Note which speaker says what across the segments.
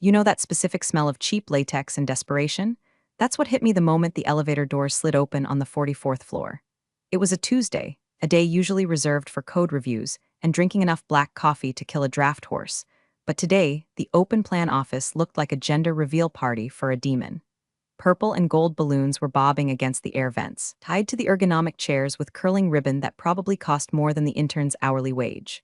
Speaker 1: You know that specific smell of cheap latex and desperation? That's what hit me the moment the elevator doors slid open on the 44th floor. It was a Tuesday, a day usually reserved for code reviews and drinking enough black coffee to kill a draft horse. But today, the open plan office looked like a gender reveal party for a demon. Purple and gold balloons were bobbing against the air vents, tied to the ergonomic chairs with curling ribbon that probably cost more than the intern's hourly wage.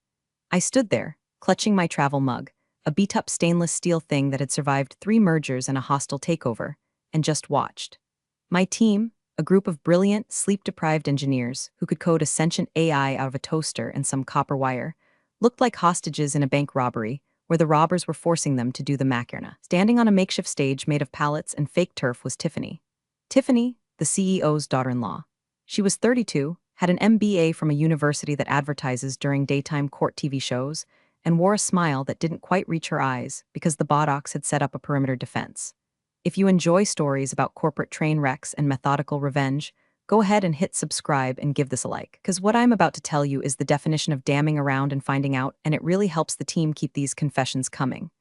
Speaker 1: I stood there, clutching my travel mug, a beat-up stainless steel thing that had survived 3 mergers and a hostile takeover, and just watched. My team, a group of brilliant, sleep-deprived engineers who could code a sentient AI out of a toaster and some copper wire, looked like hostages in a bank robbery where the robbers were forcing them to do the Macarena. Standing on a makeshift stage made of pallets and fake turf was Tiffany. Tiffany, the CEO's daughter-in-law. She was 32, had an MBA from a university that advertises during daytime court TV shows, and wore a smile that didn't quite reach her eyes because the buttocks had set up a perimeter defense. If you enjoy stories about corporate train wrecks and methodical revenge, go ahead and hit subscribe and give this a like, because what I'm about to tell you is the definition of damming around and finding out, and it really helps the team keep these confessions coming.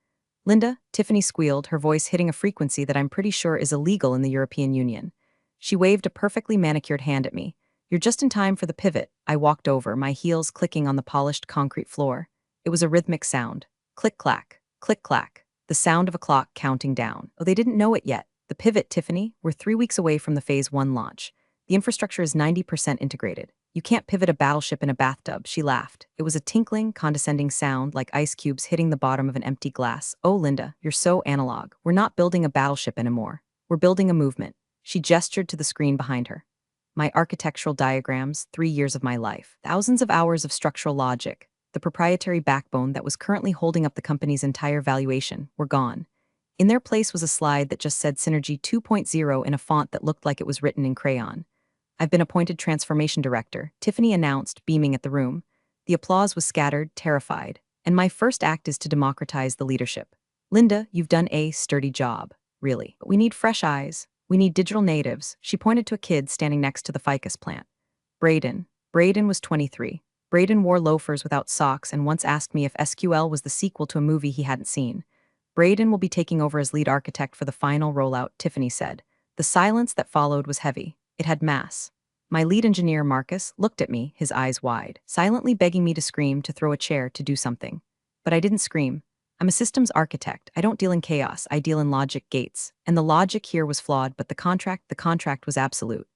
Speaker 1: Linda, Tiffany squealed, her voice hitting a frequency that I'm pretty sure is illegal in the European Union. She waved a perfectly manicured hand at me. You're just in time for the pivot. I walked over, my heels clicking on the polished concrete floor. It was a rhythmic sound. Click-clack, click-clack, the sound of a clock counting down. Oh, they didn't know it yet. The pivot, Tiffany, we're 3 weeks away from the Phase 1 launch. The infrastructure is 90% integrated. You can't pivot a battleship in a bathtub, she laughed. It was a tinkling, condescending sound like ice cubes hitting the bottom of an empty glass. Oh, Linda, you're so analog. We're not building a battleship anymore. We're building a movement. She gestured to the screen behind her. My architectural diagrams, 3 years of my life, thousands of hours of structural logic, the proprietary backbone that was currently holding up the company's entire valuation, were gone. In their place was a slide that just said Synergy 2.0 in a font that looked like it was written in crayon. I've been appointed transformation director, Tiffany announced, beaming at the room. The applause was scattered, terrified, and my first act is to democratize the leadership. Linda, you've done a sturdy job, really. But we need fresh eyes. We need digital natives. She pointed to a kid standing next to the ficus plant. Braden. Braden was 23. Braden wore loafers without socks and once asked me if SQL was the sequel to a movie he hadn't seen. Braden will be taking over as lead architect for the final rollout, Tiffany said. The silence that followed was heavy. It had mass. My lead engineer, Marcus, looked at me, his eyes wide, silently begging me to scream, to throw a chair, to do something. But I didn't scream. I'm a systems architect. I don't deal in chaos. I deal in logic gates. And the logic here was flawed, but the contract was absolute.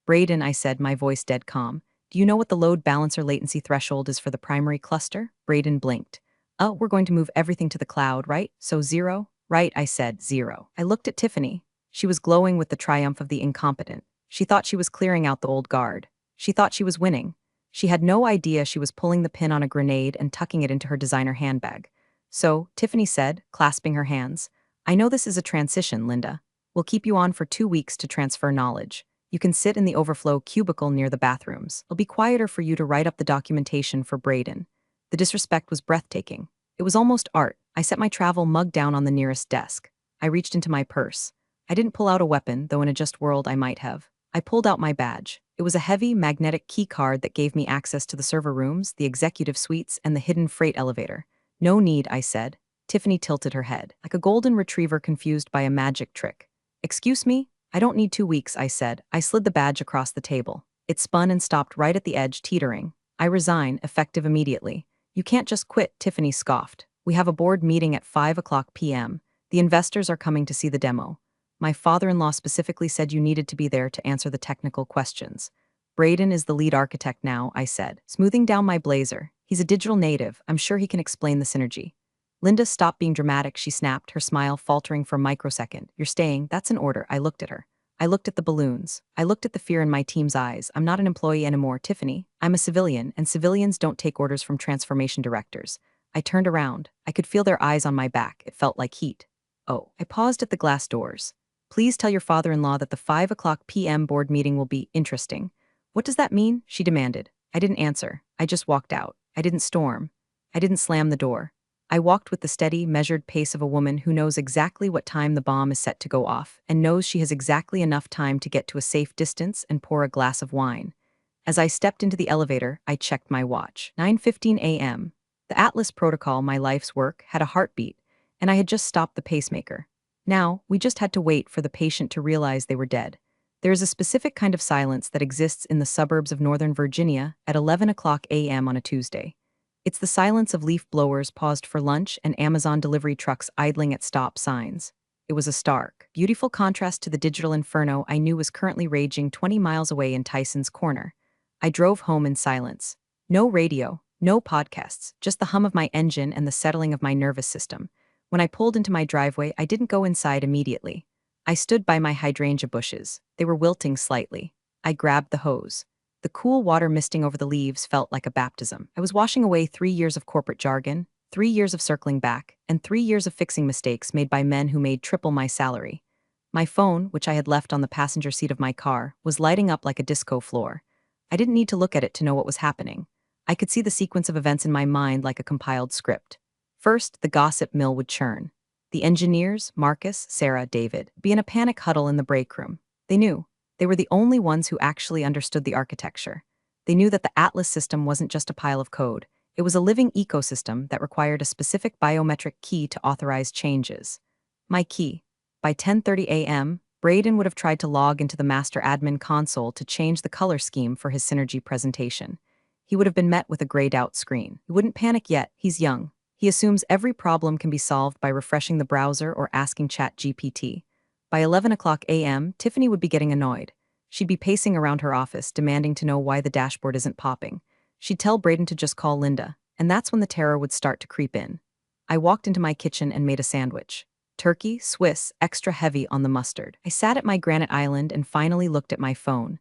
Speaker 1: Braden, I said, my voice dead calm. Do you know what the load balancer latency threshold is for the primary cluster? Braden blinked. Oh, we're going to move everything to the cloud, right? So 0? Right, I said, 0. I looked at Tiffany. She was glowing with the triumph of the incompetent. She thought she was clearing out the old guard. She thought she was winning. She had no idea she was pulling the pin on a grenade and tucking it into her designer handbag. So, Tiffany said, clasping her hands, I know this is a transition, Linda. We'll keep you on for 2 weeks to transfer knowledge. You can sit in the overflow cubicle near the bathrooms. It'll be quieter for you to write up the documentation for Braden. The disrespect was breathtaking. It was almost art. I set my travel mug down on the nearest desk. I reached into my purse. I didn't pull out a weapon, though in a just world I might have. I pulled out my badge. It was a heavy, magnetic key card that gave me access to the server rooms, the executive suites, and the hidden freight elevator. No need, I said. Tiffany tilted her head, like a golden retriever confused by a magic trick. Excuse me? I don't need 2 weeks, I said. I slid the badge across the table. It spun and stopped right at the edge, teetering. I resign, effective immediately. You can't just quit, Tiffany scoffed. We have a board meeting at 5 p.m. The investors are coming to see the demo. My father-in-law specifically said you needed to be there to answer the technical questions. Braden is the lead architect now, I said, smoothing down my blazer. He's a digital native. I'm sure he can explain the synergy. Linda stopped being dramatic, she snapped, her smile faltering for a microsecond. You're staying, that's an order. I looked at her. I looked at the balloons. I looked at the fear in my team's eyes. I'm not an employee anymore, Tiffany. I'm a civilian, and civilians don't take orders from transformation directors. I turned around. I could feel their eyes on my back. It felt like heat. Oh, I paused at the glass doors. Please tell your father-in-law that the 5 p.m. board meeting will be interesting. What does that mean? She demanded. I didn't answer. I just walked out. I didn't storm. I didn't slam the door. I walked with the steady, measured pace of a woman who knows exactly what time the bomb is set to go off and knows she has exactly enough time to get to a safe distance and pour a glass of wine. As I stepped into the elevator, I checked my watch. 9:15 a.m. The Atlas protocol, my life's work, had a heartbeat, and I had just stopped the pacemaker. Now, we just had to wait for the patient to realize they were dead. There is a specific kind of silence that exists in the suburbs of Northern Virginia at 11 o'clock a.m. on a Tuesday. It's the silence of leaf blowers paused for lunch and Amazon delivery trucks idling at stop signs. It was a stark, beautiful contrast to the digital inferno I knew was currently raging 20 miles away in Tyson's Corner. I drove home in silence. No radio, no podcasts, just the hum of my engine and the settling of my nervous system. When I pulled into my driveway, I didn't go inside immediately. I stood by my hydrangea bushes. They were wilting slightly. I grabbed the hose. The cool water misting over the leaves felt like a baptism. I was washing away 3 years of corporate jargon, 3 years of circling back, and 3 years of fixing mistakes made by men who made triple my salary. My phone, which I had left on the passenger seat of my car, was lighting up like a disco floor. I didn't need to look at it to know what was happening. I could see the sequence of events in my mind like a compiled script. First, the gossip mill would churn. The engineers, Marcus, Sarah, David, be in a panic huddle in the break room. They knew. They were the only ones who actually understood the architecture. They knew that the Atlas system wasn't just a pile of code. It was a living ecosystem that required a specific biometric key to authorize changes. My key. By 10:30 a.m., Braden would have tried to log into the master admin console to change the color scheme for his Synergy presentation. He would have been met with a grayed-out screen. He wouldn't panic yet. He's young. He assumes every problem can be solved by refreshing the browser or asking ChatGPT. By 11 o'clock a.m., Tiffany would be getting annoyed. She'd be pacing around her office, demanding to know why the dashboard isn't popping. She'd tell Braden to just call Linda, and that's when the terror would start to creep in. I walked into my kitchen and made a sandwich. Turkey, Swiss, extra heavy on the mustard. I sat at my granite island and finally looked at my phone.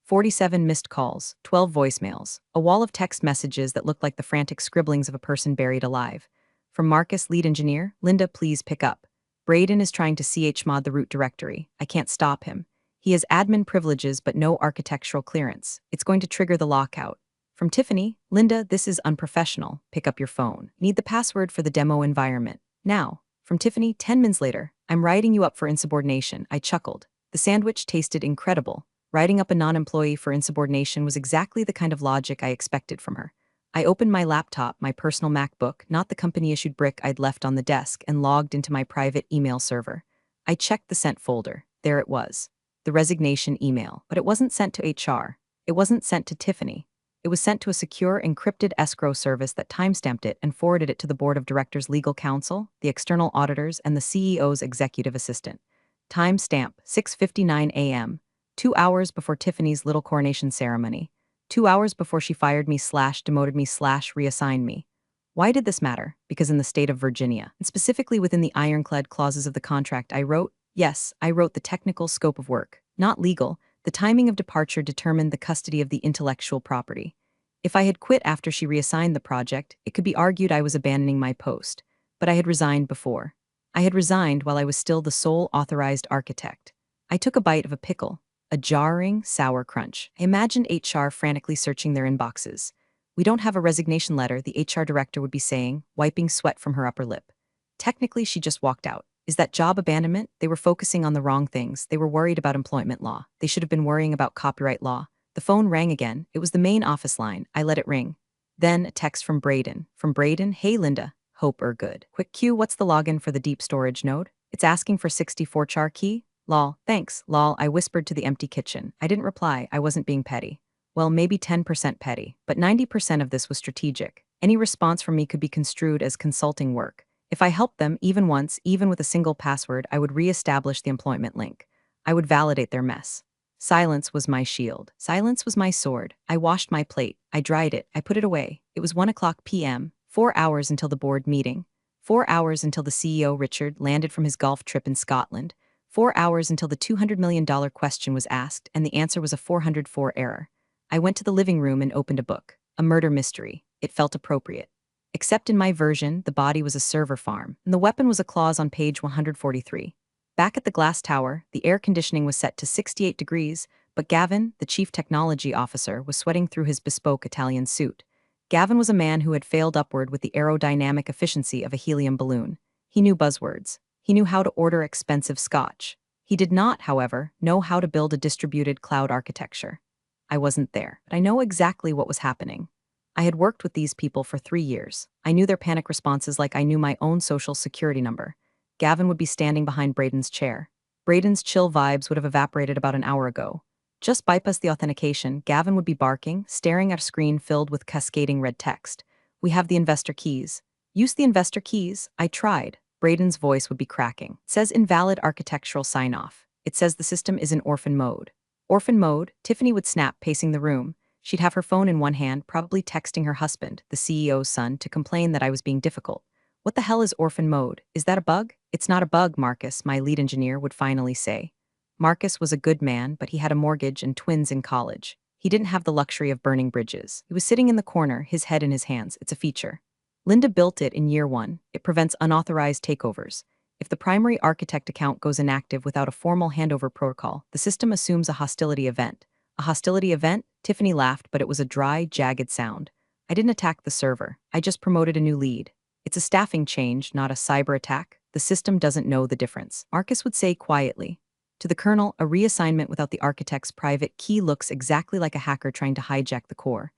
Speaker 1: 47 missed calls, 12 voicemails, a wall of text messages that looked like the frantic scribblings of a person buried alive. From Marcus, lead engineer, Linda, please pick up. Braden is trying to chmod the root directory. I can't stop him. He has admin privileges but no architectural clearance. It's going to trigger the lockout. From Tiffany, Linda, this is unprofessional. Pick up your phone. Need the password for the demo environment. Now. From Tiffany, 10 minutes later, I'm writing you up for insubordination. I chuckled. The sandwich tasted incredible. Writing up a non-employee for insubordination was exactly the kind of logic I expected from her. I opened my laptop, my personal MacBook, not the company-issued brick I'd left on the desk, and logged into my private email server. I checked the sent folder. There it was. The resignation email. But it wasn't sent to HR. It wasn't sent to Tiffany. It was sent to a secure, encrypted escrow service that timestamped it and forwarded it to the board of directors' legal counsel, the external auditors, and the CEO's executive assistant. Timestamp, 6:59 a.m., 2 hours before Tiffany's little coronation ceremony. 2 hours before she fired me / demoted me / reassigned me. Why did this matter? Because in the state of Virginia, and specifically within the ironclad clauses of the contract I wrote, I wrote the technical scope of work, not legal. The timing of departure determined the custody of the intellectual property. If I had quit after she reassigned the project, it could be argued I was abandoning my post. But I had resigned before. I had resigned while I was still the sole authorized architect. I took a bite of a pickle, a jarring, sour crunch. I imagined HR frantically searching their inboxes. We don't have a resignation letter, the HR director would be saying, wiping sweat from her upper lip. Technically, she just walked out. Is that job abandonment? They were focusing on the wrong things. They were worried about employment law. They should have been worrying about copyright law. The phone rang again. It was the main office line. I let it ring. Then a text from Braden. From Braden, hey Linda, hope good. Quick Q, what's the login for the deep storage node? It's asking for 64 char key. Lol, thanks, lol, I whispered to the empty kitchen. I didn't reply. I wasn't being petty. Well, maybe 10% petty, but 90% of this was strategic. Any response from me could be construed as consulting work. If I helped them, even once, even with a single password, I would re-establish the employment link. I would validate their mess. Silence was my shield. Silence was my sword. I washed my plate. I dried it. I put it away. It was 1 o'clock p.m., 4 hours until the board meeting. 4 hours until the CEO, Richard, landed from his golf trip in Scotland. 4 hours until the $200 million question was asked, and the answer was a 404 error. I went to the living room and opened a book. A murder mystery. It felt appropriate. Except in my version, the body was a server farm, and the weapon was a clause on page 143. Back at the glass tower, the air conditioning was set to 68 degrees, but Gavin, the chief technology officer, was sweating through his bespoke Italian suit. Gavin was a man who had failed upward with the aerodynamic efficiency of a helium balloon. He knew buzzwords. He knew how to order expensive scotch. He did not, however, know how to build a distributed cloud architecture. I wasn't there, but I know exactly what was happening. I had worked with these people for 3 years. I knew their panic responses like I knew my own social security number. Gavin would be standing behind Braden's chair. Braden's chill vibes would have evaporated about an hour ago. Just bypass the authentication, Gavin would be barking, staring at a screen filled with cascading red text. We have the investor keys. Use the investor keys. I tried. Braden's voice would be cracking. It says invalid architectural sign-off. It says the system is in orphan mode. Orphan mode? Tiffany would snap, pacing the room. She'd have her phone in one hand, probably texting her husband, the CEO's son, to complain that I was being difficult. What the hell is orphan mode? Is that a bug? It's not a bug, Marcus, my lead engineer would finally say. Marcus was a good man, but he had a mortgage and twins in college. He didn't have the luxury of burning bridges. He was sitting in the corner, his head in his hands. It's a feature. Linda built it in year one. It prevents unauthorized takeovers. If the primary architect account goes inactive without a formal handover protocol, the system assumes a hostility event. A hostility event? Tiffany laughed, but it was a dry, jagged sound. I didn't attack the server. I just promoted a new lead. It's a staffing change, not a cyber attack. The system doesn't know the difference. Marcus would say quietly. To the kernel, a reassignment without the architect's private key looks exactly like a hacker trying to hijack the core.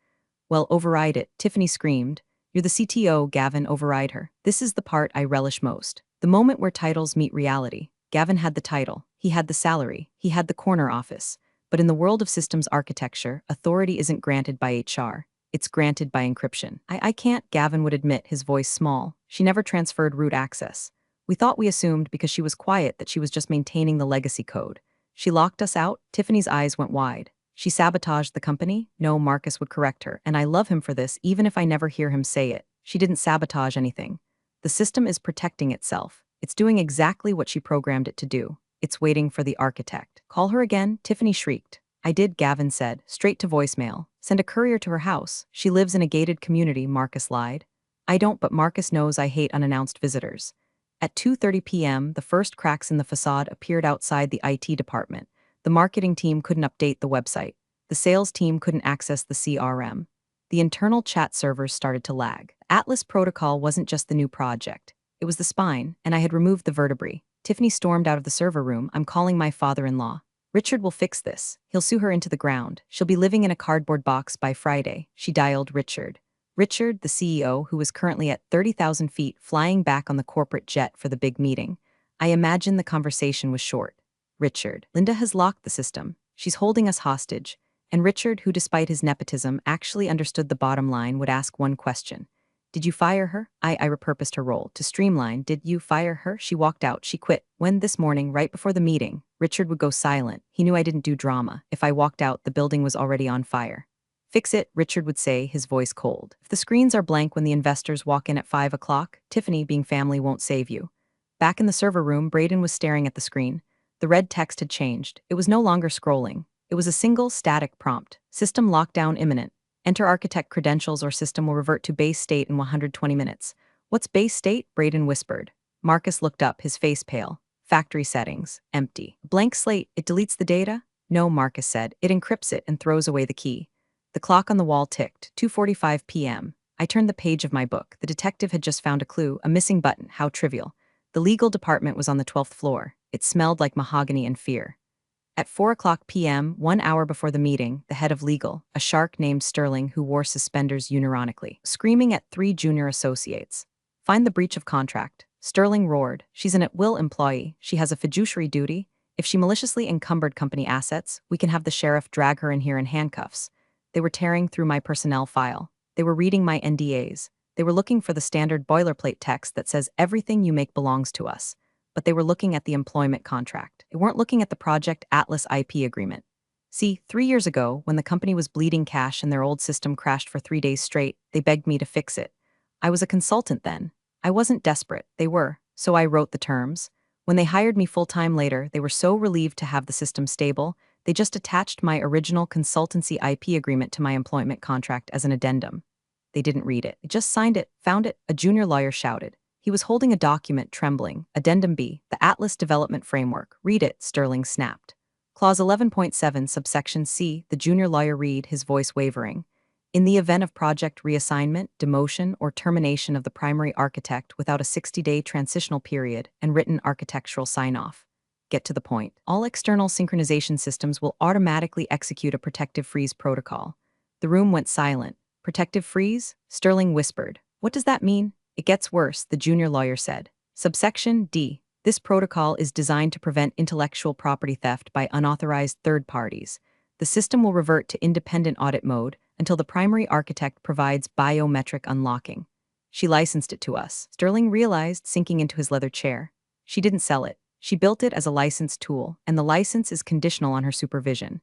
Speaker 1: Well, override it, Tiffany screamed. You're the CTO, Gavin, override her. This is the part I relish most. The moment where titles meet reality. Gavin had the title. He had the salary. He had the corner office. But in the world of systems architecture, authority isn't granted by HR. It's granted by encryption. I can't, Gavin would admit, his voice small. She never transferred root access. We thought we assumed because she was quiet that she was just maintaining the legacy code. She locked us out. Tiffany's eyes went wide. She sabotaged the company? No, Marcus would correct her, and I love him for this even if I never hear him say it. She didn't sabotage anything. The system is protecting itself. It's doing exactly what she programmed it to do. It's waiting for the architect. Call her again, Tiffany shrieked. I did, Gavin said, straight to voicemail. Send a courier to her house. She lives in a gated community, Marcus lied. I don't, but Marcus knows I hate unannounced visitors. At 2:30 p.m., the first cracks in the facade appeared outside the IT department. The marketing team couldn't update the website. The sales team couldn't access the CRM. The internal chat servers started to lag. Atlas Protocol wasn't just the new project. It was the spine, and I had removed the vertebrae. Tiffany stormed out of the server room. I'm calling my father-in-law. Richard will fix this. He'll sue her into the ground. She'll be living in a cardboard box by Friday. She dialed Richard. Richard, the CEO, who was currently at 30,000 feet flying back on the corporate jet for the big meeting. I imagine the conversation was short. Richard, Linda has locked the system. She's holding us hostage. And Richard, who despite his nepotism actually understood the bottom line, would ask one question. Did you fire her? I repurposed her role. To streamline, did you fire her? She walked out. She quit. When this morning, right before the meeting, Richard would go silent. He knew I didn't do drama. If I walked out, the building was already on fire. Fix it, Richard would say, his voice cold. If the screens are blank when the investors walk in at 5 o'clock, Tiffany, being family, won't save you. Back in the server room, Braden was staring at the screen. The red text had changed. It was no longer scrolling. It was a single, static prompt. System lockdown imminent. Enter architect credentials or system will revert to base state in 120 minutes. What's base state? Braden whispered. Marcus looked up, his face pale. Factory settings. Empty. Blank slate. It deletes the data? No, Marcus said. It encrypts it and throws away the key. The clock on the wall ticked. 2:45 p.m. I turned the page of my book. The detective had just found a clue, a missing button. How trivial. The legal department was on the 12th floor. It smelled like mahogany and fear. At 4 p.m., 1 hour before the meeting, the head of legal, a shark named Sterling who wore suspenders unironically, screaming at 3 junior associates. Find the breach of contract. Sterling roared. She's an at-will employee. She has a fiduciary duty. If she maliciously encumbered company assets, we can have the sheriff drag her in here in handcuffs. They were tearing through my personnel file. They were reading my NDAs. They were looking for the standard boilerplate text that says everything you make belongs to us. But they were looking at the employment contract. They weren't looking at the Project Atlas IP agreement. See, 3 years ago, when the company was bleeding cash and their old system crashed for 3 days straight, they begged me to fix it. I was a consultant then. I wasn't desperate, they were, so I wrote the terms. When they hired me full-time later, they were so relieved to have the system stable, they just attached my original consultancy IP agreement to my employment contract as an addendum. They didn't read it. They just signed it, found it, a junior lawyer shouted. He was holding a document, trembling. Addendum B, the Atlas Development Framework. Read it, Sterling snapped. Clause 11.7, subsection C, the junior lawyer read, his voice wavering. In the event of project reassignment, demotion, or termination of the primary architect without a 60-day transitional period and written architectural sign-off. Get to the point. All external synchronization systems will automatically execute a protective freeze protocol. The room went silent. Protective freeze? Sterling whispered. What does that mean? It gets worse, the junior lawyer said. Subsection D. This protocol is designed to prevent intellectual property theft by unauthorized third parties. The system will revert to independent audit mode until the primary architect provides biometric unlocking. She licensed it to us, Sterling realized, sinking into his leather chair. She didn't sell it. She built it as a licensed tool, and the license is conditional on her supervision.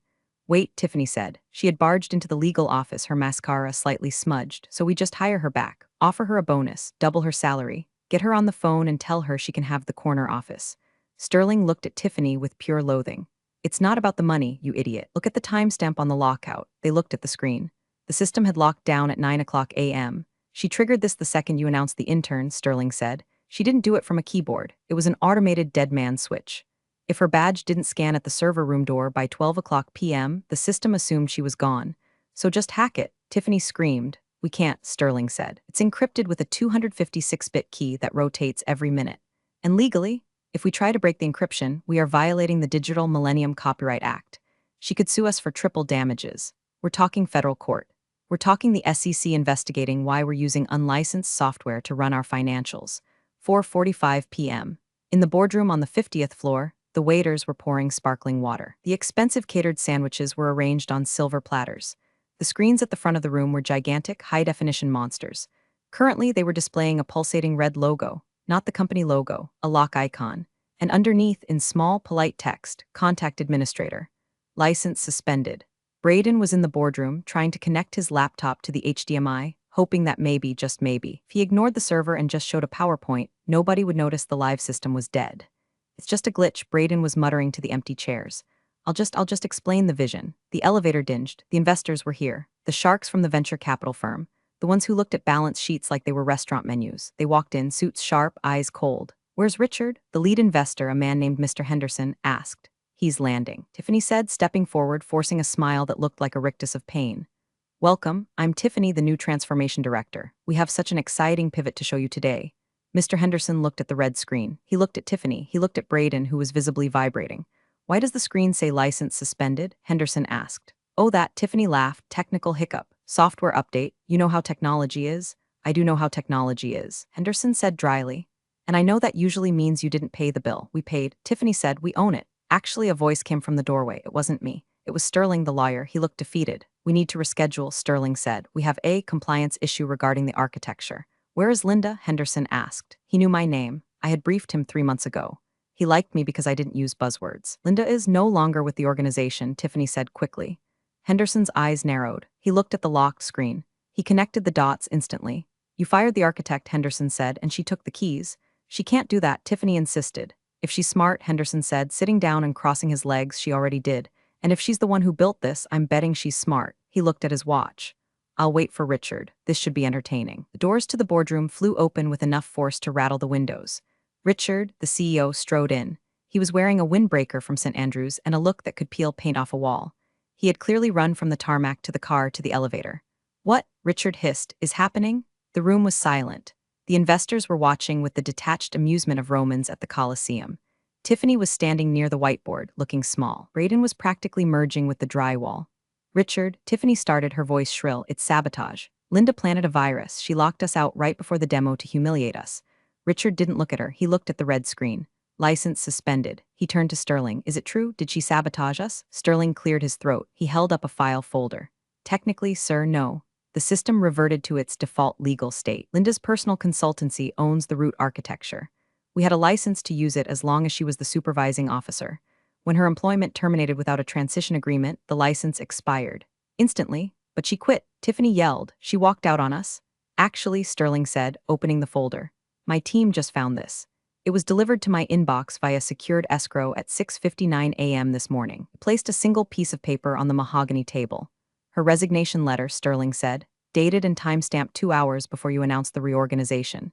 Speaker 1: Wait, Tiffany said. She had barged into the legal office, her mascara slightly smudged, so we just hire her back, offer her a bonus, double her salary, get her on the phone and tell her she can have the corner office. Sterling looked at Tiffany with pure loathing. It's not about the money, you idiot. Look at the timestamp on the lockout. They looked at the screen. The system had locked down at 9 a.m. She triggered this the second you announced the intern, Sterling said. She didn't do it from a keyboard. It was an automated dead man switch. If her badge didn't scan at the server room door by 12 p.m., the system assumed she was gone. So just hack it, Tiffany screamed. We can't, Sterling said. It's encrypted with a 256-bit key that rotates every minute. And legally, if we try to break the encryption, we are violating the Digital Millennium Copyright Act. She could sue us for triple damages. We're talking federal court. We're talking the SEC investigating why we're using unlicensed software to run our financials. 4:45 p.m. In the boardroom on the 50th floor, the waiters were pouring sparkling water. The expensive catered sandwiches were arranged on silver platters. The screens at the front of the room were gigantic, high-definition monsters. Currently, they were displaying a pulsating red logo, not the company logo, a lock icon, and underneath, in small, polite text, Contact Administrator. License suspended. Braden was in the boardroom, trying to connect his laptop to the HDMI, hoping that maybe, just maybe, if he ignored the server and just showed a PowerPoint, nobody would notice the live system was dead. It's just a glitch, Braden was muttering to the empty chairs. I'll just explain the vision. The elevator dinged. The investors were here. The sharks from the venture capital firm. The ones who looked at balance sheets like they were restaurant menus. They walked in, suits sharp, eyes cold. Where's Richard? The lead investor, a man named Mr. Henderson, asked. He's landing, Tiffany said, stepping forward, forcing a smile that looked like a rictus of pain. Welcome, I'm Tiffany, the new transformation director. We have such an exciting pivot to show you today. Mr. Henderson looked at the red screen. He looked at Tiffany. He looked at Braden, who was visibly vibrating. Why does the screen say license suspended? Henderson asked. Oh, that, Tiffany laughed. Technical hiccup. Software update. You know how technology is? I do know how technology is, Henderson said dryly. And I know that usually means you didn't pay the bill. We paid. Tiffany said, we own it. Actually, a voice came from the doorway. It wasn't me. It was Sterling, the lawyer. He looked defeated. We need to reschedule, Sterling said. We have a compliance issue regarding the architecture. Where is Linda? Henderson asked. He knew my name. I had briefed him 3 months ago. He liked me because I didn't use buzzwords. Linda is no longer with the organization, Tiffany said quickly. Henderson's eyes narrowed. He looked at the locked screen. He connected the dots instantly. You fired the architect, Henderson said, and she took the keys. She can't do that, Tiffany insisted. If she's smart, Henderson said, sitting down and crossing his legs, she already did. And if she's the one who built this, I'm betting she's smart. He looked at his watch. I'll wait for Richard. This should be entertaining. The doors to the boardroom flew open with enough force to rattle the windows. Richard, the CEO, strode in. He was wearing a windbreaker from St. Andrews and a look that could peel paint off a wall. He had clearly run from the tarmac to the car to the elevator. What? Richard hissed. Is happening? The room was silent. The investors were watching with the detached amusement of Romans at the Colosseum. Tiffany was standing near the whiteboard, looking small. Braden was practically merging with the drywall. Richard, Tiffany started, her voice shrill. It's sabotage. Linda planted a virus. She locked us out right before the demo to humiliate us. Richard didn't look at her. He looked at the red screen. License suspended. He turned to Sterling. Is it true? Did she sabotage us? Sterling cleared his throat. He held up a file folder. Technically, sir, no. The system reverted to its default legal state. Linda's personal consultancy owns the root architecture. We had a license to use it as long as she was the supervising officer. When her employment terminated without a transition agreement, the license expired. Instantly, but she quit. Tiffany yelled. She walked out on us. Actually, Sterling said, opening the folder. My team just found this. It was delivered to my inbox via secured escrow at 6:59 a.m. this morning. It placed a single piece of paper on the mahogany table. Her resignation letter, Sterling said, dated and timestamped 2 hours before you announced the reorganization.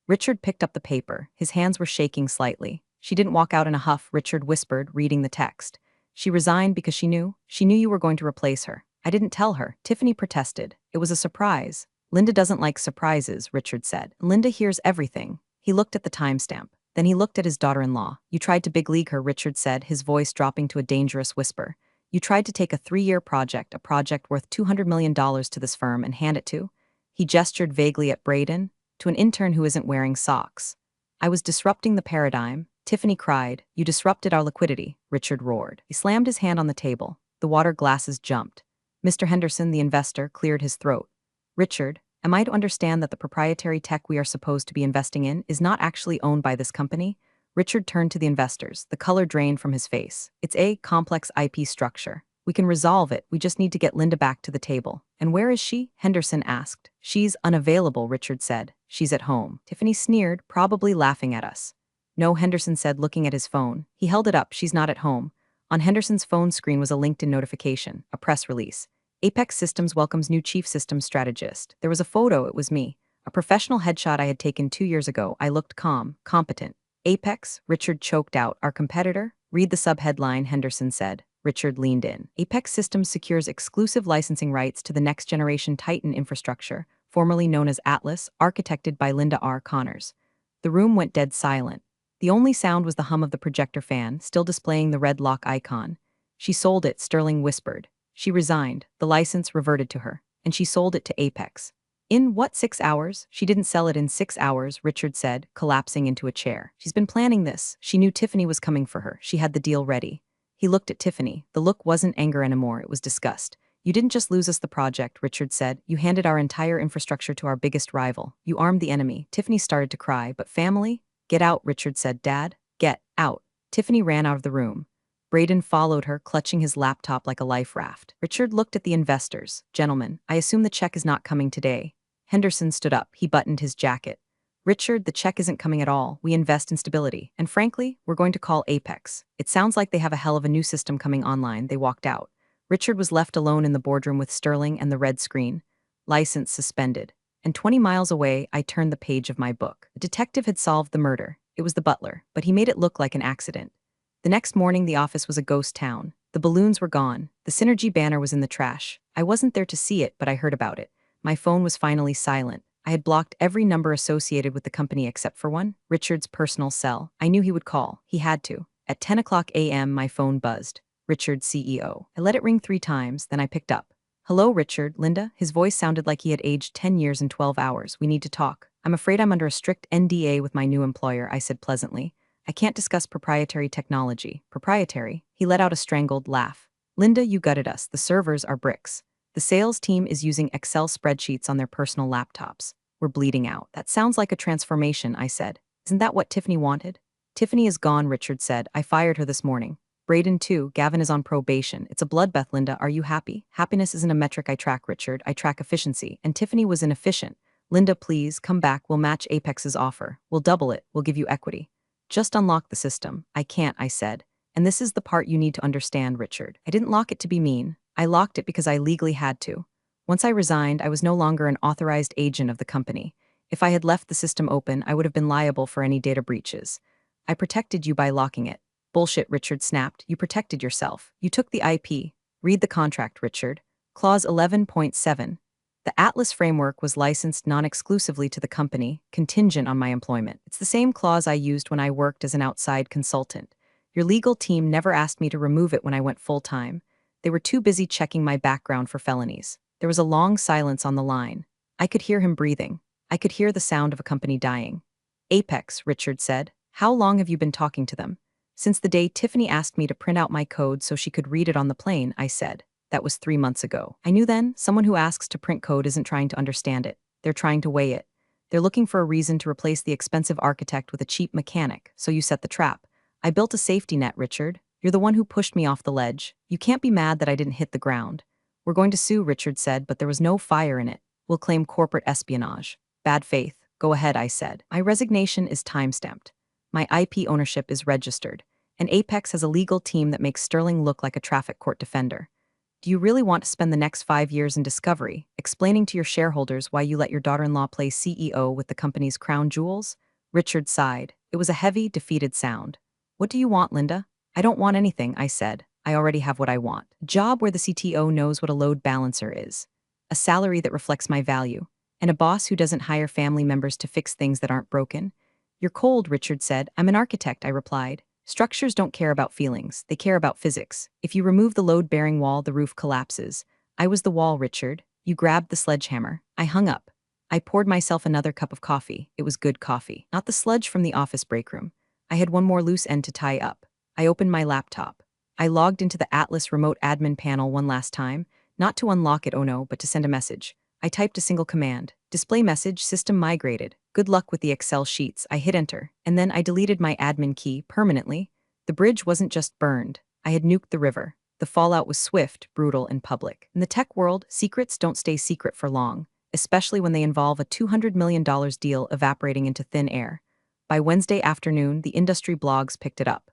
Speaker 1: Richard picked up the paper. His hands were shaking slightly. She didn't walk out in a huff, Richard whispered, reading the text. She resigned because she knew you were going to replace her. I didn't tell her, Tiffany protested. It was a surprise. Linda doesn't like surprises, Richard said. Linda hears everything. He looked at the timestamp. Then he looked at his daughter-in-law. You tried to big league her, Richard said, his voice dropping to a dangerous whisper. You tried to take a 3-year project, a project worth $200 million to this firm and hand it to? He gestured vaguely at Braden, to an intern who isn't wearing socks. I was disrupting the paradigm. Tiffany cried. You disrupted our liquidity, Richard roared. He slammed his hand on the table. The water glasses jumped. Mr. Henderson, the investor, cleared his throat. Richard, am I to understand that the proprietary tech we are supposed to be investing in is not actually owned by this company? Richard turned to the investors. The color drained from his face. It's a complex IP structure. We can resolve it. We just need to get Linda back to the table. And where is she? Henderson asked. She's unavailable, Richard said. She's at home. Tiffany sneered, probably laughing at us. No, Henderson said, looking at his phone. He held it up. She's not at home. On Henderson's phone screen was a LinkedIn notification, a press release. Apex Systems welcomes new chief systems strategist. There was a photo. It was me. A professional headshot I had taken 2 years ago. I looked calm, competent. Apex, Richard choked out. Our competitor? Read the subheadline, Henderson said. Richard leaned in. Apex Systems secures exclusive licensing rights to the next-generation Titan infrastructure, formerly known as Atlas, architected by Linda R. Connors. The room went dead silent. The only sound was the hum of the projector fan, still displaying the red lock icon. She sold it, Sterling whispered. She resigned. The license reverted to her, and she sold it to Apex. In what, 6 hours? She didn't sell it in 6 hours, Richard said, collapsing into a chair. She's been planning this. She knew Tiffany was coming for her. She had the deal ready. He looked at Tiffany. The look wasn't anger anymore, it was disgust. You didn't just lose us the project, Richard said. You handed our entire infrastructure to our biggest rival. You armed the enemy. Tiffany started to cry. But family? Get out, Richard said. Dad, get out. Tiffany ran out of the room. Braden followed her, clutching his laptop like a life raft. Richard looked at the investors. Gentlemen, I assume the check is not coming today. Henderson stood up. He buttoned his jacket. Richard, the check isn't coming at all. We invest in stability. And frankly, we're going to call Apex. It sounds like they have a hell of a new system coming online. They walked out. Richard was left alone in the boardroom with Sterling and the red screen. License suspended. And 20 miles away, I turned the page of my book. The detective had solved the murder. It was the butler, but he made it look like an accident. The next morning, the office was a ghost town. The balloons were gone. The Synergy banner was in the trash. I wasn't there to see it, but I heard about it. My phone was finally silent. I had blocked every number associated with the company except for one, Richard's personal cell. I knew he would call. He had to. At 10 o'clock a.m., my phone buzzed. Richard, CEO. I let it ring 3 times, then I picked up. Hello, Richard, Linda. His voice sounded like he had aged 10 years in 12 hours. We need to talk. I'm afraid I'm under a strict NDA with my new employer, I said pleasantly. I can't discuss proprietary technology. Proprietary? He let out a strangled laugh. Linda, you gutted us. The servers are bricks. The sales team is using Excel spreadsheets on their personal laptops. We're bleeding out. That sounds like a transformation, I said. Isn't that what Tiffany wanted? Tiffany is gone, Richard said. I fired her this morning. Braden too. Gavin is on probation. It's a bloodbath, Linda. Are you happy? Happiness isn't a metric I track, Richard. I track efficiency. And Tiffany was inefficient. Linda, please, come back. We'll match Apex's offer. We'll double it. We'll give you equity. Just unlock the system. I can't, I said. And this is the part you need to understand, Richard. I didn't lock it to be mean. I locked it because I legally had to. Once I resigned, I was no longer an authorized agent of the company. If I had left the system open, I would have been liable for any data breaches. I protected you by locking it. Bullshit, Richard snapped. You protected yourself. You took the IP. Read the contract, Richard. Clause 11.7. The Atlas framework was licensed non-exclusively to the company, contingent on my employment. It's the same clause I used when I worked as an outside consultant. Your legal team never asked me to remove it when I went full-time. They were too busy checking my background for felonies. There was a long silence on the line. I could hear him breathing. I could hear the sound of a company dying. Apex, Richard said. How long have you been talking to them? Since the day Tiffany asked me to print out my code so she could read it on the plane, I said. That was 3 months ago. I knew then, someone who asks to print code isn't trying to understand it. They're trying to weigh it. They're looking for a reason to replace the expensive architect with a cheap mechanic, so you set the trap. I built a safety net, Richard. You're the one who pushed me off the ledge. You can't be mad that I didn't hit the ground. We're going to sue, Richard said, but there was no fire in it. We'll claim corporate espionage. Bad faith. Go ahead, I said. My resignation is time-stamped. My IP ownership is registered. And Apex has a legal team that makes Sterling look like a traffic court defender. Do you really want to spend the next 5 years in discovery, explaining to your shareholders why you let your daughter-in-law play CEO with the company's crown jewels? Richard sighed. It was a heavy, defeated sound. What do you want, Linda? I don't want anything, I said. I already have what I want. A job where the CTO knows what a load balancer is. A salary that reflects my value. And a boss who doesn't hire family members to fix things that aren't broken. You're cold, Richard said. I'm an architect, I replied. Structures don't care about feelings, they care about physics. If you remove the load-bearing wall, the roof collapses. I was the wall, Richard. You grabbed the sledgehammer. I hung up. I poured myself another cup of coffee. It was good coffee, not the sludge from the office break room. I had one more loose end to tie up. I opened my laptop. I logged into the Atlas remote admin panel one last time, not to unlock it, oh no, but to send a message. I typed a single command. Display message, system migrated. Good luck with the Excel sheets. I hit enter, and then I deleted my admin key permanently. The bridge wasn't just burned. I had nuked the river. The fallout was swift, brutal, and public. In the tech world, secrets don't stay secret for long, especially when they involve a $200 million deal evaporating into thin air. By Wednesday afternoon, the industry blogs picked it up.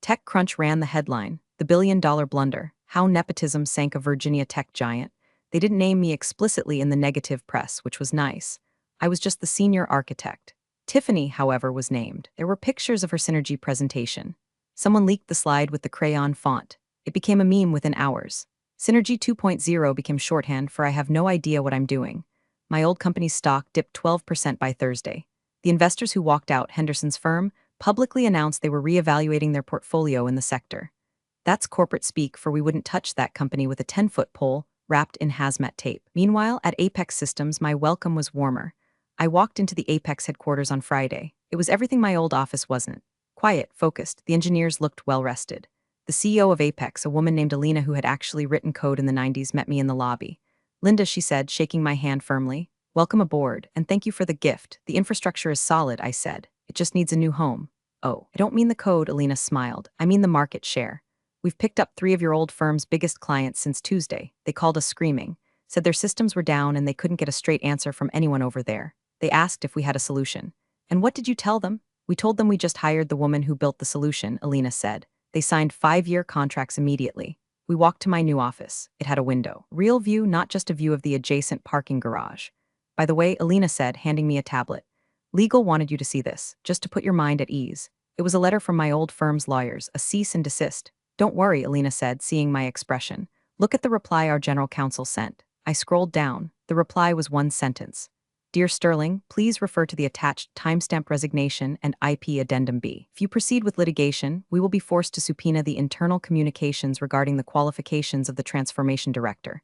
Speaker 1: TechCrunch ran the headline, "The Billion-Dollar Blunder, How Nepotism Sank a Virginia Tech Giant." They didn't name me explicitly in the negative press, which was nice. I was just the senior architect. Tiffany, however, was named. There were pictures of her Synergy presentation. Someone leaked the slide with the crayon font. It became a meme within hours. Synergy 2.0 became shorthand for "I have no idea what I'm doing." My old company's stock dipped 12% by Thursday. The investors who walked out, Henderson's firm, publicly announced they were reevaluating their portfolio in the sector. That's corporate speak for we wouldn't touch that company with a 10-foot pole wrapped in hazmat tape. Meanwhile, at Apex Systems, my welcome was warmer. I walked into the Apex headquarters on Friday. It was everything my old office wasn't. Quiet, focused, the engineers looked well-rested. The CEO of Apex, a woman named Alina who had actually written code in the 90s, met me in the lobby. "Linda," she said, shaking my hand firmly. "Welcome aboard, and thank you for the gift. The infrastructure is solid," I said. "It just needs a new home." "Oh, I don't mean the code," Alina smiled. "I mean the market share. We've picked up 3 of your old firm's biggest clients since Tuesday. They called us screaming, said their systems were down and they couldn't get a straight answer from anyone over there. They asked if we had a solution." "And what did you tell them?" "We told them we just hired the woman who built the solution," Alina said. "They signed 5-year contracts immediately." We walked to my new office. It had a window. Real view, not just a view of the adjacent parking garage. "By the way," Alina said, handing me a tablet. "Legal wanted you to see this, just to put your mind at ease." It was a letter from my old firm's lawyers, a cease and desist. "Don't worry," Alina said, seeing my expression. "Look at the reply our general counsel sent." I scrolled down. The reply was one sentence. "Dear Sterling, please refer to the attached timestamped resignation and IP Addendum B. If you proceed with litigation, we will be forced to subpoena the internal communications regarding the qualifications of the transformation director.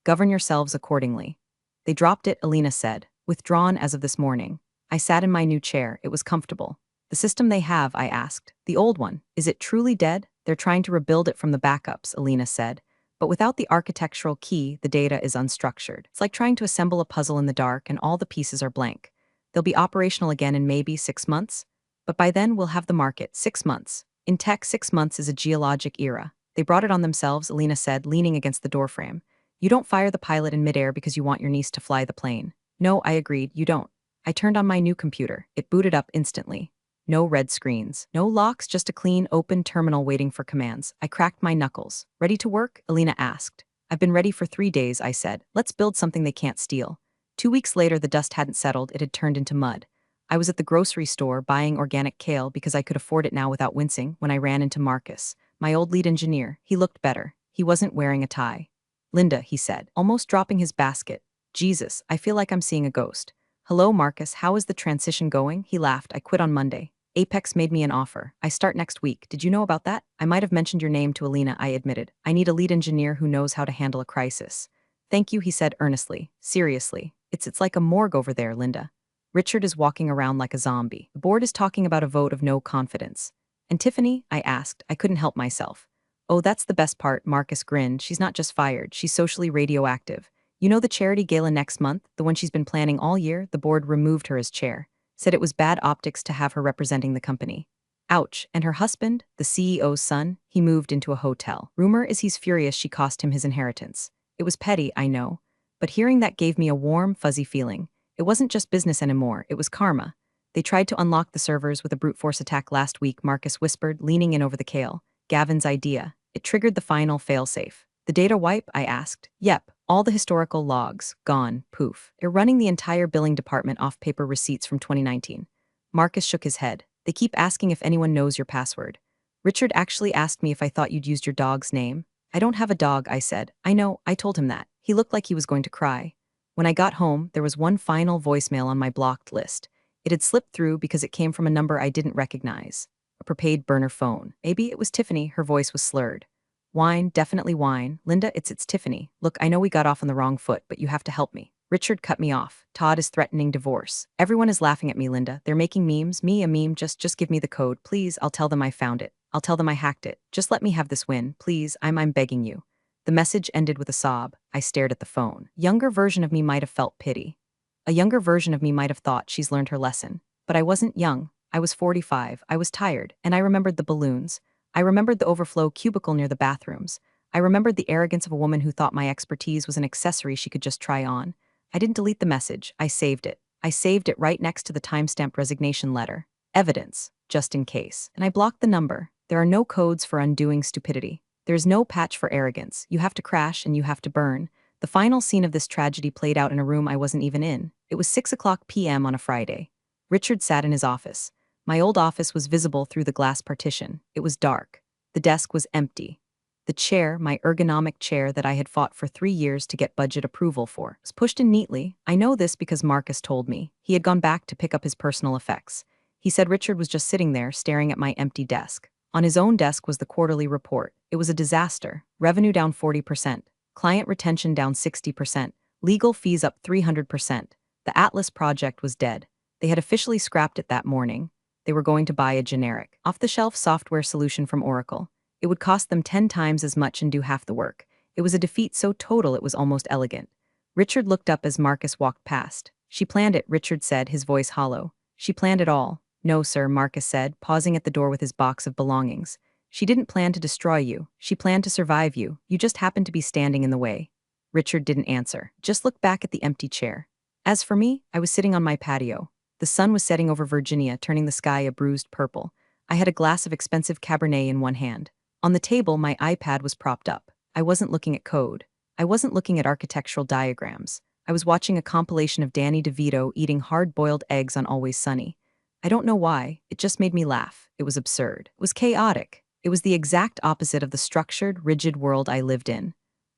Speaker 1: Govern yourselves accordingly." "They dropped it," Alina said. "Withdrawn as of this morning." I sat in my new chair. It was comfortable. "The system they have," I asked. "The old one, is it truly dead?" "They're trying to rebuild it from the backups," Alina said. "But without the architectural key, the data is unstructured. It's like trying to assemble a puzzle in the dark and all the pieces are blank. They'll be operational again in maybe 6 months. But by then we'll have the market. 6 months. In tech, 6 months is a geologic era. They brought it on themselves," Alina said, leaning against the doorframe. "You don't fire the pilot in midair because you want your niece to fly the plane." "No," I agreed, "you don't." I turned on my new computer. It booted up instantly. No red screens. No locks, just a clean, open terminal waiting for commands. I cracked my knuckles. "Ready to work?" Alina asked. "I've been ready for 3 days," I said. "Let's build something they can't steal." 2 weeks later, the dust hadn't settled. It had turned into mud. I was at the grocery store buying organic kale because I could afford it now without wincing when I ran into Marcus, my old lead engineer. He looked better. He wasn't wearing a tie. "Linda," he said, almost dropping his basket. "Jesus, I feel like I'm seeing a ghost." "Hello, Marcus, how is the transition going?" He laughed. "I quit on Monday. Apex made me an offer. I start next week. Did you know about that?" "I might have mentioned your name to Alina," I admitted. "I need a lead engineer who knows how to handle a crisis." "Thank you," he said earnestly. "Seriously. It's like a morgue over there, Linda. Richard is walking around like a zombie. The board is talking about a vote of no confidence." "And Tiffany?" I asked. I couldn't help myself. "Oh, that's the best part," Marcus grinned. "She's not just fired. She's socially radioactive. You know the charity gala next month, the one she's been planning all year? The board removed her as chair. Said it was bad optics to have her representing the company." Ouch. "And her husband, the CEO's son, he moved into a hotel. Rumor is he's furious she cost him his inheritance." It was petty, I know. But hearing that gave me a warm, fuzzy feeling. It wasn't just business anymore, it was karma. "They tried to unlock the servers with a brute force attack last week," Marcus whispered, leaning in over the kale. "Gavin's idea. It triggered the final failsafe." "The data wipe?" I asked. "Yep. All the historical logs. Gone. Poof. They're running the entire billing department off paper receipts from 2019. Marcus shook his head. "They keep asking if anyone knows your password. Richard actually asked me if I thought you'd used your dog's name." "I don't have a dog," I said. "I know, I told him that." He looked like he was going to cry. When I got home, there was one final voicemail on my blocked list. It had slipped through because it came from a number I didn't recognize. a prepaid burner phone. Maybe it was Tiffany, her voice was slurred. Wine, definitely wine. Linda, it's Tiffany. Look, I know we got off on the wrong foot, but you have to help me. Richard cut me off. Todd is threatening divorce. Everyone is laughing at me, Linda. They're making memes. Me, a meme. Just give me the code, please. I'll tell them I found it. I'll tell them I hacked it. Just let me have this win, please. I'm begging you. The message ended with a sob. I stared at the phone. Younger version of me might have felt pity. A younger version of me might have thought she's learned her lesson. But I wasn't young. I was 45. I was tired, and I remembered the balloons. I remembered the overflow cubicle near the bathrooms. I remembered the arrogance of a woman who thought my expertise was an accessory she could just try on. I didn't delete the message. I saved it. I saved it right next to the timestamped resignation letter. Evidence, just in case. And I blocked the number. There are no codes for undoing stupidity. There is no patch for arrogance. You have to crash and you have to burn. The final scene of this tragedy played out in a room I wasn't even in. It was 6 p.m. on a Friday. Richard sat in his office. My old office was visible through the glass partition. It was dark. The desk was empty. The chair, my ergonomic chair that I had fought for 3 years to get budget approval for, was pushed in neatly. I know this because Marcus told me. He had gone back to pick up his personal effects. He said Richard was just sitting there, staring at my empty desk. On his own desk was the quarterly report. It was a disaster. Revenue down 40%. Client retention down 60%. Legal fees up 300%. The Atlas project was dead. They had officially scrapped it that morning. They were going to buy a generic, off-the-shelf software solution from Oracle. It would cost them 10 times as much and do half the work. It was a defeat so total it was almost elegant. Richard looked up as Marcus walked past. She planned it, Richard said, his voice hollow. She planned it all. No, sir, Marcus said, pausing at the door with his box of belongings. She didn't plan to destroy you. She planned to survive you. You just happened to be standing in the way. Richard didn't answer. Just looked back at the empty chair. As for me, I was sitting on my patio. The sun was setting over Virginia, turning the sky a bruised purple. I had a glass of expensive Cabernet in one hand. On the table, my iPad was propped up. I wasn't looking at code. I wasn't looking at architectural diagrams. I was watching a compilation of Danny DeVito eating hard-boiled eggs on Always Sunny. I don't know why, it just made me laugh. It was absurd. It was chaotic. It was the exact opposite of the structured, rigid world I lived in.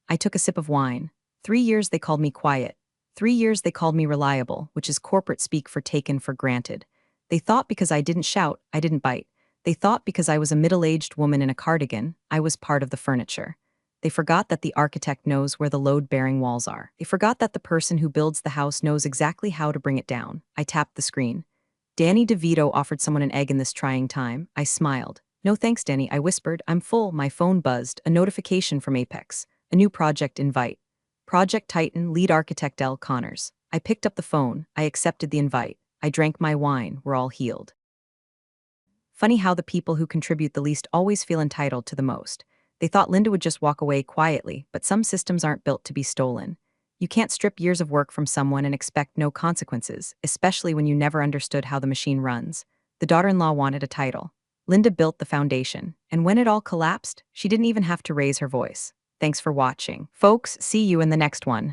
Speaker 1: I took a sip of wine. 3 years they called me quiet. 3 years they called me reliable, which is corporate speak for taken for granted. They thought because I didn't shout, I didn't bite. They thought because I was a middle-aged woman in a cardigan, I was part of the furniture. They forgot that the architect knows where the load-bearing walls are. They forgot that the person who builds the house knows exactly how to bring it down. I tapped the screen. Danny DeVito offered someone an egg in this trying time. I smiled. No thanks, Danny, I whispered. I'm full. My phone buzzed. A notification from Apex. A new project invite. Project Titan, lead architect L. Connors. I picked up the phone. I accepted the invite. I drank my wine. We're all healed. Funny how the people who contribute the least always feel entitled to the most. They thought Linda would just walk away quietly, but some systems aren't built to be stolen. You can't strip years of work from someone and expect no consequences, especially when you never understood how the machine runs. The daughter-in-law wanted a title. Linda built the foundation, and when it all collapsed, she didn't even have to raise her voice. Thanks for watching. Folks, see you in the next one.